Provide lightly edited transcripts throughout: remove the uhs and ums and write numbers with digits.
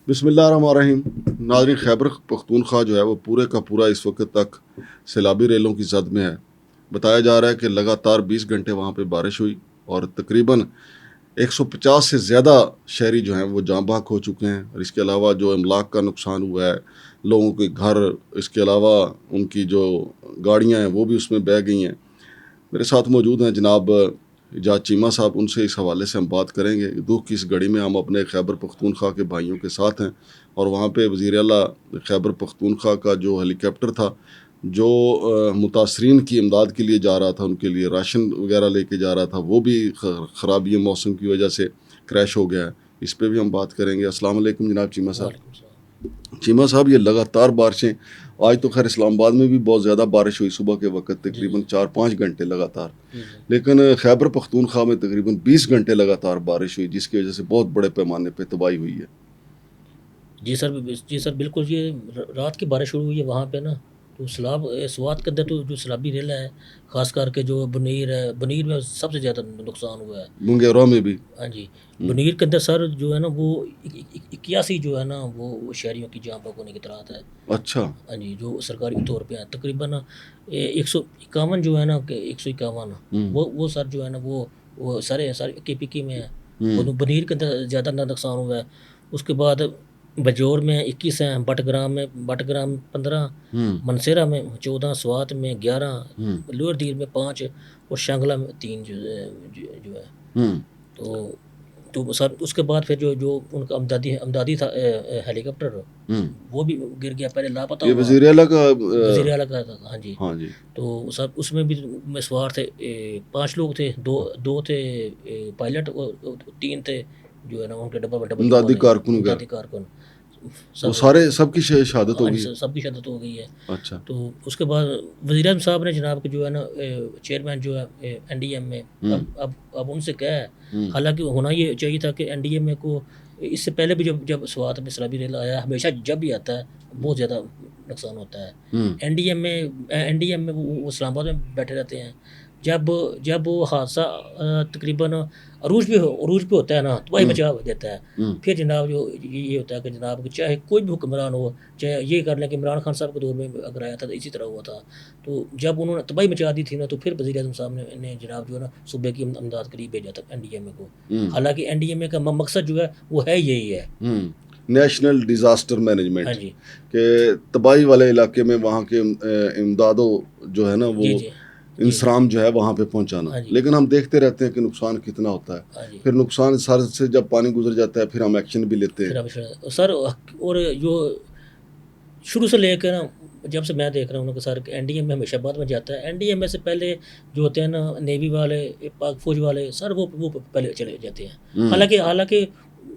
بسم اللہ الرحمن الرحیم. ناظرین، خیبر پختونخوا جو ہے وہ پورے کا پورا اس وقت تک سیلابی ریلوں کی زد میں ہے. بتایا جا رہا ہے کہ لگاتار 20 گھنٹے وہاں پہ بارش ہوئی اور تقریباً 150 سے زیادہ شہری جو ہیں وہ جاں بحق ہو چکے ہیں. اور اس کے علاوہ جو املاک کا نقصان ہوا ہے، لوگوں کے گھر، اس کے علاوہ ان کی جو گاڑیاں ہیں وہ بھی اس میں بہہ گئی ہیں. میرے ساتھ موجود ہیں جناب ایجاد چیمہ صاحب. ان سے اس حوالے سے ہم بات کریں گے. دکھ کی اس گھڑی میں ہم اپنے خیبر پختونخوا کے بھائیوں کے ساتھ ہیں، اور وہاں پہ وزیر اعلیٰ خیبر پختونخوا کا جو ہیلی کاپٹر تھا جو متاثرین کی امداد کے لیے جا رہا تھا، ان کے لیے راشن وغیرہ لے کے جا رہا تھا، وہ بھی خرابی موسم کی وجہ سے کریش ہو گیا ہے. اس پہ بھی ہم بات کریں گے. السلام علیکم جناب چیمہ صاحب. وعلیکم السلام۔ چیمہ صاحب، یہ لگاتار بارشیں، آج تو خیر اسلام آباد میں بھی بہت زیادہ بارش ہوئی صبح کے وقت، تقریباً 4-5 گھنٹے لگاتار، لیکن خیبر پختونخوا میں تقریباً 20 گھنٹے لگاتار بارش ہوئی، جس کی وجہ سے بہت بڑے پیمانے پہ تباہی ہوئی ہے. جی سر بالکل. یہ رات کی بارش شروع ہوئی ہے وہاں پہ نا، تو سوات کے اندر تو جو سیلابی ریلا ہے، خاص کر کے جو بنیر ہے، بنیر میں سب سے زیادہ نقصان ہوا ہے. منگیروں میں بھی. ہاں جی، بنیر کے اندر سر جو ہے نا وہ 81 جو ہے نا وہ شہریوں کی جاں بحق ہونے کی اطلاعات ہے. اچھا. ہاں جی، جو سرکاری طور پہ ہیں تقریباً 151 جو ہے نا کہ 151 وہ سر جو ہے نا وہ سارے کے پی کی میں ہیں. بنیر کے اندر زیادہ نقصان ہوا ہے. اس کے بعد بجور میں 21 ہیں، بٹ گرام 15، منصیرہ میں 14، سوات میں 11، لوئر دیر میں 5 اور شانگلہ میں 3 جو ہے. تو سر اس کے بعد پھر جو ان کا امدادی تھا ہیلی کاپٹر، وہ بھی گر گیا، پہلے لاپتہ یہ ہوا. وزیر اعلیٰ کا وزیر اعلیٰ کا تھا. ہاں جی. ہاں جی. تو سر اس میں بھی سوار تھے 5 لوگ تھے، دو تھے پائلٹ اور 3 تھے جو ہے نا ان کے ڈبل امدادی کارکن. وہ سارے سب کی شہادت ہو گئی. سب کی شہادت ہو گئی ہے. اچھا. تو اس کے بعد وزیر اعظم صاحب نے جناب کے جو ہے نا چیئرمین جو ہے این ڈی ایم میں، اب ان سے کہا ہے، حالانکہ ہونا یہ چاہیے تھا کہ این ڈی ایم اے کو اس سے پہلے بھی جب سوات میں سیلابی ریلا آیا، ہمیشہ جب بھی آتا ہے بہت زیادہ نقصان ہوتا ہے. این ڈی ایم میں وہ اسلام آباد میں بیٹھے رہتے ہیں. جب وہ حادثہ تقریباً عروج پہ ہوتا ہے نا، تباہی مچا دیتا ہے. پھر جناب جو یہ ہوتا ہے کہ جناب چاہے کوئی بھی حکمران ہو، چاہے یہ کر لیں کہ عمران خان صاحب کے دور میں اگر آیا تھا تو اسی طرح ہوا تھا. تو جب انہوں نے تباہی مچا دی تھی نا، تو پھر وزیر اعظم صاحب نے جناب جو ہے نا صوبے کی امداد کے لیے بھیجا تھا این ڈی ایم اے کو. حالانکہ این ڈی ایم اے کا مقصد جو ہے وہ ہے یہی ہے، نیشنل ڈیزاسٹر مینجمنٹ. ہاں جی، کہ تباہی والے علاقے میں وہاں کے امدادوں جو ہے نا وہ انسرام جو ہے وہاں پہ پہنچانا. لیکن ہم دیکھتے رہتے ہیں کہ نقصان کتنا ہوتا ہے. پھر نقصان سر سے جب پانی گزر جاتا ہے پھر ہم ایکشن بھی لیتے ہیں سر. اور جو شروع سے لے کر جب سے میں دیکھ رہا ہوں کہ سر این ڈی ایم میں ہمیشہ بعد میں جاتا ہے. این ڈی ایم میں سے پہلے جو ہوتے ہیں نا نیوی والے، پاک فوج والے، سر وہ پہلے چلے جاتے ہیں. حالانکہ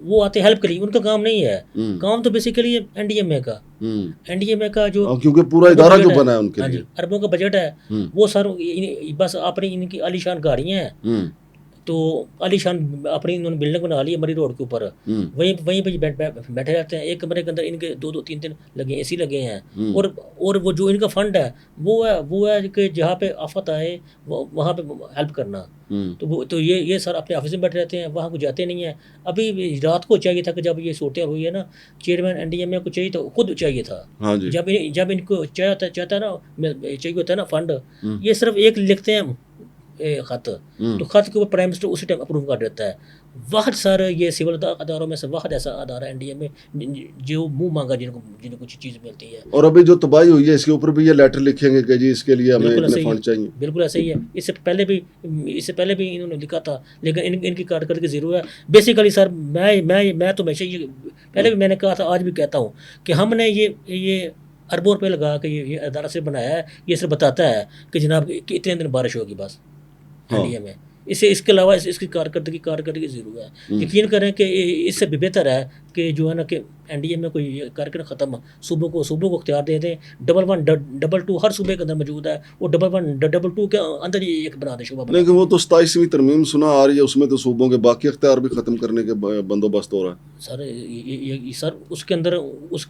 وہ آتے ہیلپ کے لیے، ان کا کام نہیں ہے. کام تو بیسیکلی این ڈی ایم اے کا، این ڈی ایم اے کا جو کیونکہ پورا ادارہ جو بنا ہے ان کے لیے اربوں کا بجٹ ہے، وہ سر بس اپنی ان کی عالی شان گاڑیاں ہیں، تو عالی شان اپنی انہوں نے بلڈنگ بنا لی ہے مری روڈ کے اوپر، وہیں پہ بیٹھے رہتے ہیں. ایک کمرے کے اندر ان کے 2-3 لگے اے سی لگے ہیں. اور وہ جو ان کا فنڈ ہے وہ ہے کہ جہاں پہ آفت آئے وہاں پہ ہیلپ کرنا. تو یہ سر اپنے آفس میں بیٹھے رہتے ہیں، وہاں کو جاتے نہیں ہیں. ابھی رات کو چاہیے تھا کہ جب یہ صورتحال ہوئی ہے نا، چیئرمین این ڈی ایم اے کو چاہیے تو خود چاہیے تھا. جب ان کو چاہتا ہے نا، چاہیے ہوتا ہے نا فنڈ، یہ صرف ایک لکھتے ہیں خط، تو خط کے اوپر پرائم منسٹر اسی ٹائم اپروو کر دیتا ہے. واحد سر یہ سول اداروں میں سے واحد ایسا ادارہ این ڈی ایم میں جو منہ مانگا جن کو کچھ چیز ملتی ہے. اور ابھی جو تباہی ہوئی ہے اس کے اوپر بھی یہ لیٹر لکھیں گے کہ جی اس کے لیے ہمیں اتنے فنڈ چاہیے. بالکل ایسا ہی ہے. اس سے پہلے بھی انہوں نے لکھا تھا، لیکن ان کی کارکردگی زیرو ہے. بیسیکلی سر میں تو ہمیشہ یہ پہلے بھی میں نے کہا تھا، آج بھی کہتا ہوں کہ ہم نے یہ اربوں روپے لگا کے یہ ادارہ سے بنایا ہے. یہ صرف بتاتا ہے کہ جناب اتنے دن بارش ہوگی بس این ڈی ایم میں. اس کے علاوہ اس کی کارکردگی زیرو ہے. یقین کریں کہ اس سے بھی بہتر ہے کہ جو ہے نا کہ این ڈی ایم میں کوئی کارکرد ختم، صوبوں کو اختیار دے دیں. 1-1 ہر صوبے کے اندر موجود ہے، وہ 1-1 کے اندر ہی ایک بنا دے شعبہ. لیکن وہ تو 27ویں ترمیم سنا آ رہی ہے، اس میں تو صوبوں کے باقی اختیار بھی ختم کرنے کے بندوبست ہو رہا ہے. سر اس کے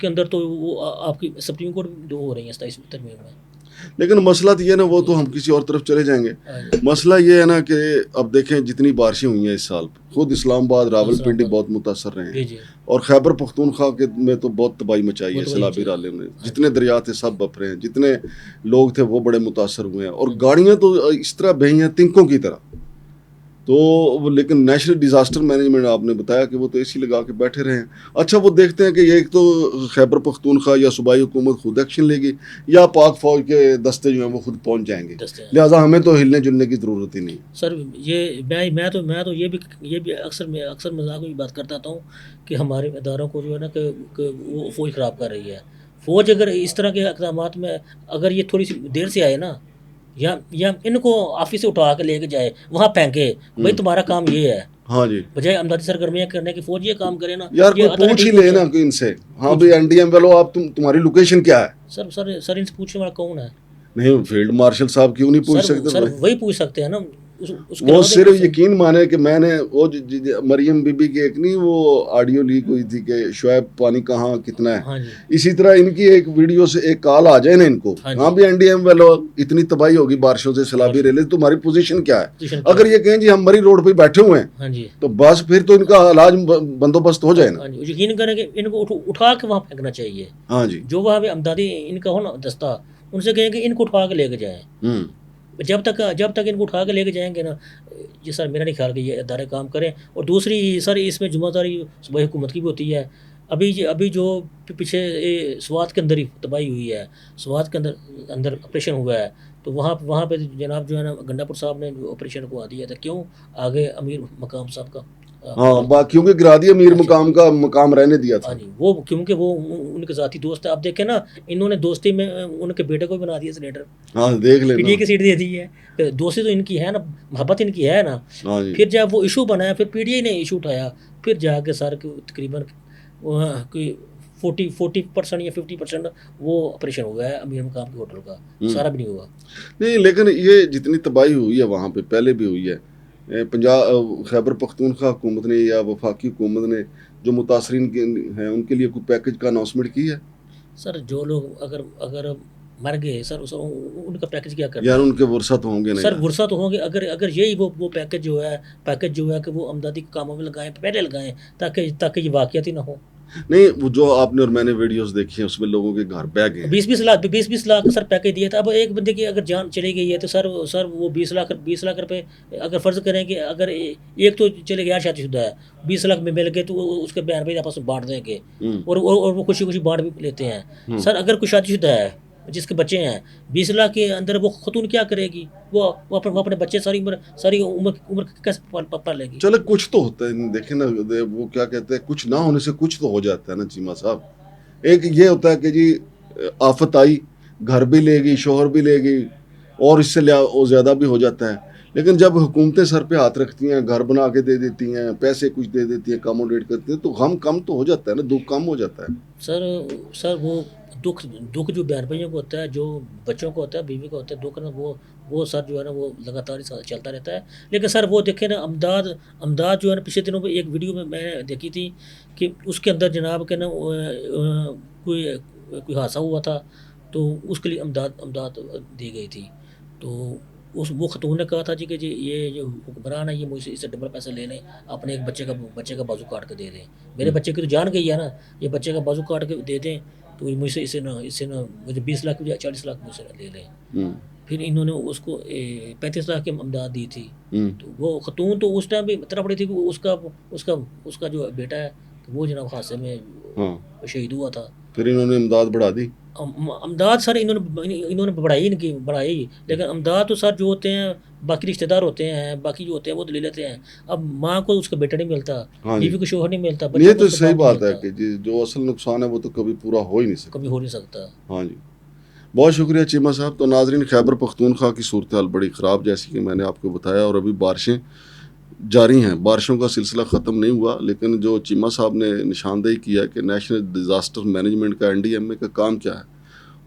اندر تو وہ آپ کی سپریم کورٹ جو ہو رہی ہیں 27ویں ترمیم میں. لیکن مسئلہ تو یہ نا وہ تو ہم کسی اور طرف چلے جائیں گے. مسئلہ یہ ہے نا کہ اب دیکھیں جتنی بارشیں ہوئی ہیں اس سال, خود اسلام آباد راولپنڈی بہت متاثر رہے ہیں, اور خیبر پختونخوا کے میں تو بہت تباہی مچائی ہے سیلابی رالے میں. جتنے دریا تھے سب بپرے ہیں, جتنے لوگ تھے وہ بڑے متاثر ہوئے ہیں, اور گاڑیاں تو اس طرح بہی ہیں تنکوں کی طرح. تو لیکن نیشنل ڈیزاسٹر مینجمنٹ آپ نے بتایا کہ وہ تو اے سی لگا کے بیٹھے رہے ہیں. اچھا وہ دیکھتے ہیں کہ یہ ایک تو خیبر پختونخوا یا صوبائی حکومت خود ایکشن لے گی, یا پاک فوج کے دستے جو ہیں وہ خود پہنچ جائیں گے, لہٰذا ہمیں تو ہلنے جلنے کی ضرورت ہی نہیں. سر یہ میں تو یہ بھی اکثر مذاق میں بات کرتا ہوں کہ ہمارے اداروں کو جو ہے نا کہ وہ فوج خراب کر رہی ہے. فوج اگر اس طرح کے اقدامات میں اگر یہ تھوڑی سی دیر سے آئے نا, یا ان کو آفس سے اٹھا کے لے کے جائے وہاں پھینکے, بھائی تمہارا کام یہ ہے, ہاں جی, بجائے امدادی سرگرمیاں کرنے کی فوج یہ کام کرے نا. یار کوئی پوچھ ہی لے نا ان سے, ہاں بھائی این ڈی ایم والو آپ تمہاری لوکیشن کیا ہے. سر ان سے پوچھنے والا کون ہے؟ نہیں, فیلڈ مارشل صاحب کیوں نہیں پوچھ سکتے؟ سر وہی پوچھ سکتے ہیں نا. وہ صرف یقین مانے کہ میں نے وہ مریم بی بی کی ایک نہیں وہ آڈیو لیک ہوئی تھی کہ شعیب پانی کہاں کتنا ہے, اسی طرح ان کی ایک ویڈیو سے ایک کال آ جائے نا ان کو, ہاں بھی این ڈی ایم والو اتنی تباہی ہوگی بارشوں سے سیلابی ریلے, تمہاری پوزیشن کیا ہے؟ اگر یہ کہیں جی ہم مری روڈ پہ بیٹھے ہوئے ہیں تو بس پھر تو ان کا علاج بندوبست ہو جائے نا. یقین کریں کہ ان کو اٹھا کے وہاں پھینکنا چاہیے. ہاں جی, جو وہاں پہ امدادی ان کا ہو نا دستہ, ان سے کہیں کہ ان کو اٹھا کے لے کے جائیں. جب تک ان کو اٹھا کے لے کے جائیں گے نا, جی سر میرا نہیں خیال کہ یہ ادارے کام کریں. اور دوسری سر اس میں ذمہ داری صوبائی حکومت کی بھی ہوتی ہے. ابھی جو پیچھے سوات کے اندر ہی تباہی ہوئی ہے, سوات کے اندر آپریشن ہوا ہے, تو وہاں پہ جناب جو ہے نا گنڈاپور صاحب نے جو آپریشن کو دیا تھا, کیوں آگے امیر مقام صاحب کا, ہاں کیونکہ گرادی امیر مقام کا مقام رہنے دیا تھا. وہ کیونکہ وہ ان کے ذاتی دوست ہے. اب دیکھیں نا, انہوں نے دوستی میں ان کے بیٹے کو بنا دیا سینیٹر. ہاں دیکھ لینا, پی ڈی اے کی سیٹ دے دی ہے. دوستی تو ان کی ہے نا, محبت ان کی ہے نا. پھر جب وہ ایشو بنایا, پھر پی ڈی اے نے ایشو اٹھایا, پھر جا کے سر تقریباً 40% یا 50% وہ آپریشن ہوا ہے امیر مقام کے ہوٹل کا, سارا بھی نہیں ہوا. نہیں لیکن یہ جتنی تباہی ہوئی ہے وہاں پہ پہلے بھی ہوئی ہے. خیبر پختونخوا حکومت نے یا وفاقی حکومت نے جو متاثرین ہیں ان کے لیے کوئی پیکج کا اناؤنسمنٹ کی ہے؟ سر جو لوگ اگر مر گئے سر ان کا پیکج کیا کرنا, یار ان کے ورثہ تو ہوں گے. سر ورثہ تو ہوں گے. اگر یہی وہ پیکج جو ہے کہ وہ امدادی کاموں میں لگائیں, پہلے لگائیں, تاکہ یہ واقعات ہی نہ ہو. نہیں, وہ جو آپ نے اور میں نے ویڈیوز دیکھی ہیں اس میں لوگوں کے گھر بہ گئے 20 لاکھ سر پیکج دیا تھا. اب ایک بندے کی اگر جان چلی گئی ہے تو سر وہ 20 لاکھ روپے اگر فرض کریں کہ اگر ایک تو چلے گیا شادی شدہ ہے, 20 لاکھ میں مل گئے تو اس کے بہن بھائی آپس میں بانٹ دیں گے, اور وہ خوشی بانٹ بھی لیتے ہیں. سر اگر کوئی شادی شدہ ہے جس کے بچے ہیں, 20 لاکھ کے اندر وہ خاتون کیا کرے گی؟ وہ اپنے بچے ساری عمر کیسے پال لے گی؟ چلے کچھ تو ہوتا ہے, دیکھیں نا وہ کیا کہتے ہیں, کچھ نہ ہونے سے کچھ تو ہو جاتا ہے نا چیمہ صاحب. ایک یہ ہوتا ہے کہ جی آفت آئی, گھر بھی لے گی, شوہر بھی لے گی, اور اس سے زیادہ بھی ہو جاتا ہے. لیکن جب حکومتیں سر پہ ہاتھ رکھتی ہیں, گھر بنا کے دے دیتی ہیں, پیسے کچھ دے دیتی ہیں, اکاموڈیٹ کرتی ہیں, تو غم کم تو ہو جاتا ہے نا, دکھ کم ہو جاتا ہے. سر وہ دکھ جو بہن بھائیوں کو ہوتا ہے, جو بچوں کو ہوتا ہے, بیوی کو ہوتا ہے, دکھ نا وہ سر جو ہے نا وہ لگاتار چلتا رہتا ہے. لیکن سر وہ دیکھیں نا امداد جو ہے نا, پچھلے دنوں میں ایک ویڈیو میں نے دیکھی تھی کہ اس کے اندر جناب کے نا کوئی حادثہ ہوا تھا, تو اس کے لیے امداد دی گئی تھی. تو وہ خاتون نے کہا تھا جی کہ جی یہ جو حکمران ہے یہ مجھ سے اس سے ڈبل پیسے لے لیں, اپنے ایک بچے کا بازو کاٹ کے دے دیں. میرے بچے کی تو جان گئی ہے نا, یہ بچے کا بازو کاٹ کے دے دیں تو مجھ سے اسے نہ مجھے 20 لاکھ یا 40 لاکھ مجھ سے لے لیں. پھر انہوں نے اس کو 35 لاکھ کی امداد دی تھی. تو وہ خاتون تو اس ٹائم بھی تڑپ پڑی تھی کہ اس کا جو بیٹا ہے وہ جناب حادثے میں شہید ہوا تھا. پھر انہوں نے امداد بڑھا دی. امداد سر انہوں نے بڑھائی, لیکن امداد تو سر جو ہوتے ہیں باقی رشتہ دار ہوتے ہیں, باقی جو ہوتے ہیں وہ تو لے لیتے ہیں. اب ماں کو اس کا بیٹا نہیں ملتا, بیوی کو شوہر نہیں ملتا. یہ تو صحیح بات ہے کہ جو اصل نقصان ہے وہ تو کبھی پورا ہو ہی نہیں سکتا. ہاں جی, بہت شکریہ چیمہ صاحب. تو ناظرین, خیبر پختونخوا کی صورتحال بڑی خراب جیسی کہ میں نے آپ کو بتایا, اور ابھی بارشیں جاری ہیں, بارشوں کا سلسلہ ختم نہیں ہوا. لیکن جو چیمہ صاحب نے نشاندہی کیا کہ نیشنل ڈیزاسٹر مینجمنٹ کا NDMA کا کام کیا ہے,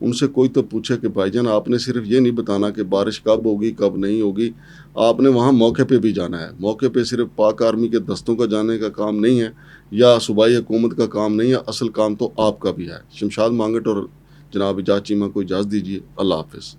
ان سے کوئی تو پوچھے کہ بھائی جان آپ نے صرف یہ نہیں بتانا کہ بارش کب ہوگی کب نہیں ہوگی, آپ نے وہاں موقع پہ بھی جانا ہے. موقع پہ صرف پاک آرمی کے دستوں کا جانے کا کام نہیں ہے, یا صوبائی حکومت کا کام نہیں ہے, اصل کام تو آپ کا بھی ہے. شمشاد مانگٹ اور جناب اجازت چیمہ کو اجازت دیجیے. اللہ حافظ.